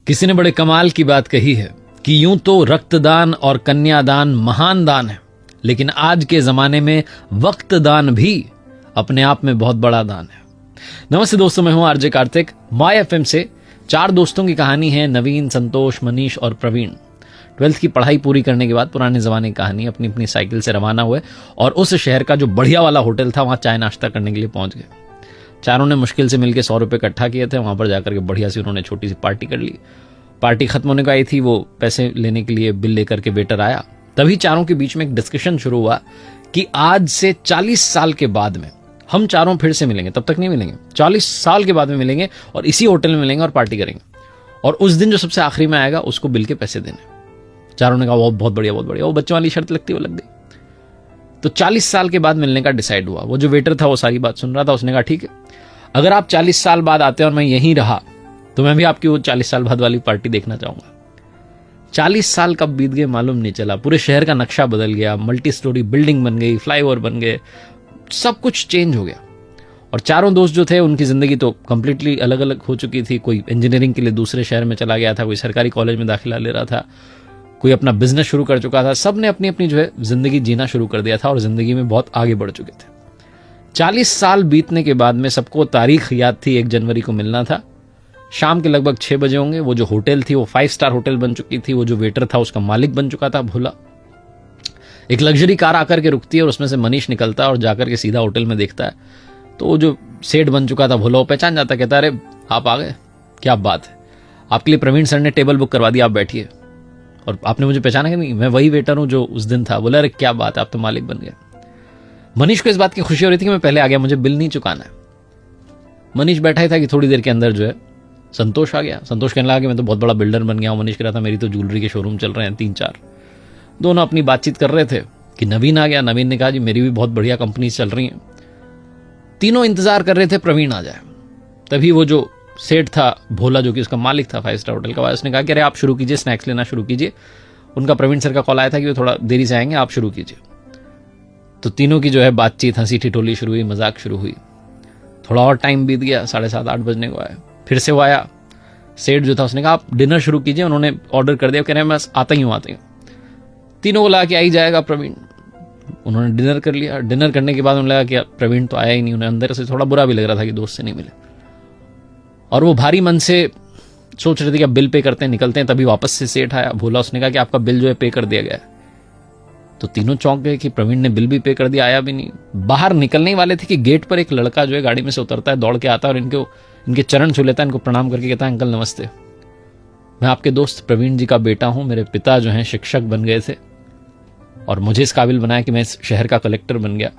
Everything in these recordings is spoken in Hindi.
किसी ने बड़े कमाल की बात कही है कि यूं तो रक्तदान और कन्यादान महान दान है, लेकिन आज के जमाने में वक्त दान भी अपने आप में बहुत बड़ा दान है। नमस्ते दोस्तों, मैं हूं आरजे कार्तिक। माय एफएम से 4 दोस्तों की कहानी है, नवीन, संतोष, मनीष और प्रवीण। 12th की पढ़ाई पूरी करने के बाद पुराने जमाने की कहानी अपनी अपनी साइकिल से रवाना हुए और उस शहर का जो बढ़िया वाला होटल था वहां चाय नाश्ता करने के लिए पहुंच गए। चारों ने मुश्किल से मिलकर 100 रुपए इकट्ठा किए थे। वहां पर जाकर के बढ़िया सी उन्होंने छोटी सी पार्टी कर ली। पार्टी खत्म होने को आई थी, वो पैसे लेने के लिए बिल लेकर के वेटर आया। तभी चारों के बीच में एक डिस्कशन शुरू हुआ कि आज से 40 साल के बाद में हम चारों फिर से मिलेंगे। तब तक नहीं मिलेंगे, 40 साल के बाद में मिलेंगे और इसी होटल में मिलेंगे और पार्टी करेंगे, और उस दिन जो सबसे आखिरी में आएगा उसको बिल के पैसे देने। चारों ने कहा बहुत बढ़िया, बहुत बढ़िया। वो बच्चों वाली शर्त लगती वो लग गई। तो 40 साल के बाद मिलने का डिसाइड हुआ। वो जो वेटर था वो सारी बात सुन रहा था। उसने कहा ठीक है, अगर आप 40 साल बाद आते हैं और मैं यहीं रहा तो मैं भी आपकी वो 40 साल बाद वाली पार्टी देखना चाहूंगा। 40 साल कब बीत गए मालूम नहीं चला। पूरे शहर का नक्शा बदल गया, मल्टी स्टोरी बिल्डिंग बन गई, फ्लाईओवर बन गए, सब कुछ चेंज हो गया। और चारों दोस्त जो थे उनकी जिंदगी तो कंप्लीटली अलग अलग हो चुकी थी। कोई इंजीनियरिंग के लिए दूसरे शहर में चला गया था, कोई सरकारी कॉलेज में दाखिला ले रहा था, कोई अपना बिजनेस शुरू कर चुका था। सब ने अपनी अपनी जो है जिंदगी जीना शुरू कर दिया था और जिंदगी में बहुत आगे बढ़ चुके थे। 40 साल बीतने के बाद में सबको तारीख याद थी, 1 जनवरी को मिलना था। शाम के लगभग 6 बजे होंगे। वो जो होटल थी वो 5 स्टार होटल बन चुकी थी। वो जो वेटर था उसका मालिक बन चुका था भोला। एक लग्जरी कार आकर के रुकती है और उसमें से मनीष निकलता है और जाकर के सीधा होटल में देखता है तो वो जो सेठ बन चुका था भोला वो पहचान जाता, कहता है अरे आप आ गए, क्या बात है, आपके लिए प्रवीण सर ने टेबल बुक करवा दिया, आप बैठिए। और आपने मुझे पहचाना कि नहीं, मैं वही वेटर हूं जो उस दिन था। बोला अरे क्या बात है, आप तो मालिक बन गए। मनीष को इस बात की खुशी हो रही थी कि मैं पहले आ गया, मुझे बिल नहीं चुकाना है। मनीष बैठा ही था कि थोड़ी देर के अंदर जो है संतोष आ गया। संतोष कहने लगा कि मैं तो बहुत बड़ा बिल्डर बन गया हूं। मनीष कह रहा था मेरी तो ज्वेलरी के शोरूम चल रहे हैं 3-4। दोनों अपनी बातचीत कर रहे थे कि नवीन आ गया। नवीन ने कहा जी मेरी भी बहुत बढ़िया कंपनी चल रही हैं। तीनों इंतजार कर रहे थे प्रवीण आ जाए। तभी वो जो सेठ था भोला, जो कि उसका मालिक था 5 स्टार होटल का, उसने कहा कि अरे आप शुरू कीजिए, स्नैक्स लेना शुरू कीजिए। उनका प्रवीण सर का कॉल आया था कि वो थोड़ा देरी से आएंगे, आप शुरू कीजिए। तो तीनों की जो है बातचीत, हंसी ठिठोली शुरू हुई, मजाक शुरू हुई। थोड़ा और टाइम बीत गया, 7:30-8 बजने को आया। फिर से वो आया। सेठ जो था उसने कहा आप डिनर शुरू कीजिए। उन्होंने ऑर्डर कर दिया, कह रहे हैं मैं आता ही हूँ। तीनों को लगा कि आ ही जाएगा प्रवीण। उन्होंने डिनर कर लिया। डिनर करने के बाद उन्हें लगा कि प्रवीण तो आया ही नहीं। उन्हें अंदर से थोड़ा बुरा भी लग रहा था कि दोस्त से नहीं मिले, और वो भारी मन से सोच रहे थे कि अब बिल पे करते हैं, निकलते हैं। तभी वापस से सेठ आया भोला। उसने कहा कि आपका बिल जो है पे कर दिया गया है। तो तीनों चौंक गए कि प्रवीण ने बिल भी पे कर दिया, आया भी नहीं। बाहर निकलने वाले थे कि गेट पर एक लड़का जो है गाड़ी में से उतरता है, दौड़ के आता है और इनके चरण छू लेता है, इनको प्रणाम करके कहता है अंकल नमस्ते, मैं आपके दोस्त प्रवीण जी का बेटा हूं। मेरे पिता जो हैं शिक्षक बन गए थे और मुझे इस काबिल बनाया कि मैं इस शहर का कलेक्टर बन गया।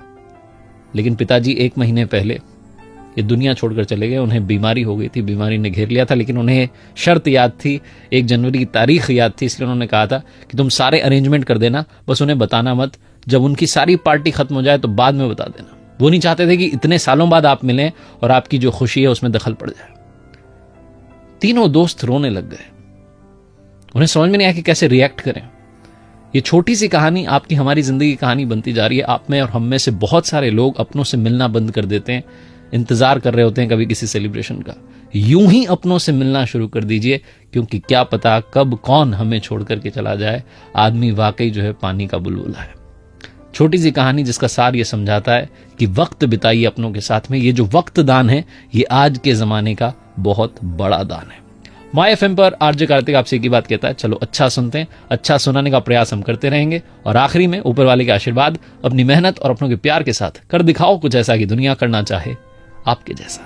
लेकिन पिताजी 1 महीने पहले ये दुनिया छोड़कर चले गए। उन्हें बीमारी हो गई थी, बीमारी ने घेर लिया था। लेकिन उन्हें शर्त याद थी, 1 जनवरी की तारीख याद थी, इसलिए उन्होंने कहा था कि तुम सारे अरेंजमेंट कर देना, बस उन्हें बताना मत। जब उनकी सारी पार्टी खत्म हो जाए तो बाद में बता देना। वो नहीं चाहते थे कि इतने सालों बाद आप मिलें और आपकी जो खुशी है उसमें दखल पड़ जाए। तीनों दोस्त रोने लग गए। उन्हें समझ में नहीं आया कि कैसे रिएक्ट करें। ये छोटी सी कहानी आपकी हमारी जिंदगी की कहानी बनती जा रही है। आप में और हम में से बहुत सारे लोग अपनों से मिलना बंद कर देते हैं, इंतजार कर रहे होते हैं कभी किसी सेलिब्रेशन का। यूं ही अपनों से मिलना शुरू कर दीजिए, क्योंकि क्या पता कब कौन हमें छोड़ करके चला जाए। आदमी वाकई जो है पानी का बुलबुला है। छोटी सी कहानी जिसका सार ये समझाता है कि वक्त बिताइए अपनों के साथ में। ये जो वक्त दान है ये आज के जमाने का बहुत बड़ा दान है। माय एफएम पर आरजे कार्तिक आपसे एक ही बात कहता है, चलो अच्छा सुनते हैं, अच्छा सुनाने का प्रयास हम करते रहेंगे। और आखिरी में ऊपर वाले के आशीर्वाद, अपनी मेहनत और अपनों के प्यार के साथ कर दिखाओ कुछ ऐसा कि दुनिया करना चाहे आपके जैसा।